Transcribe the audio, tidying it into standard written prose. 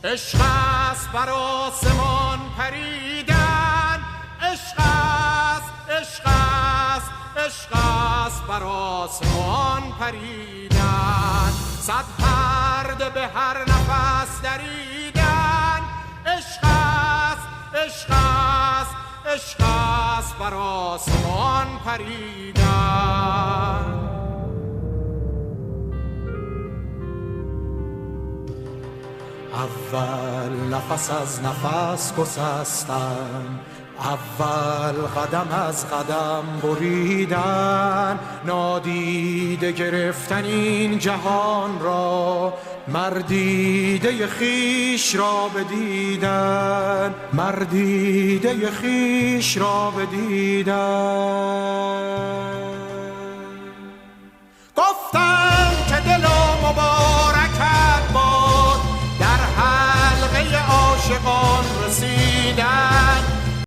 عشق است بر آسمان پریدن، عشق است، عشق است، عشق است بر آسمان پریدن، صد پرده به هر نفس دریدن، عشق است، عشق است، عشق است بر آسمان پریدن. اول نفس از نفس گسستن، اول قدم از قدم بریدن، نادیده گرفتن این جهان را، مردیده خیش را بدیدن، مردیده خیش را بدیدن.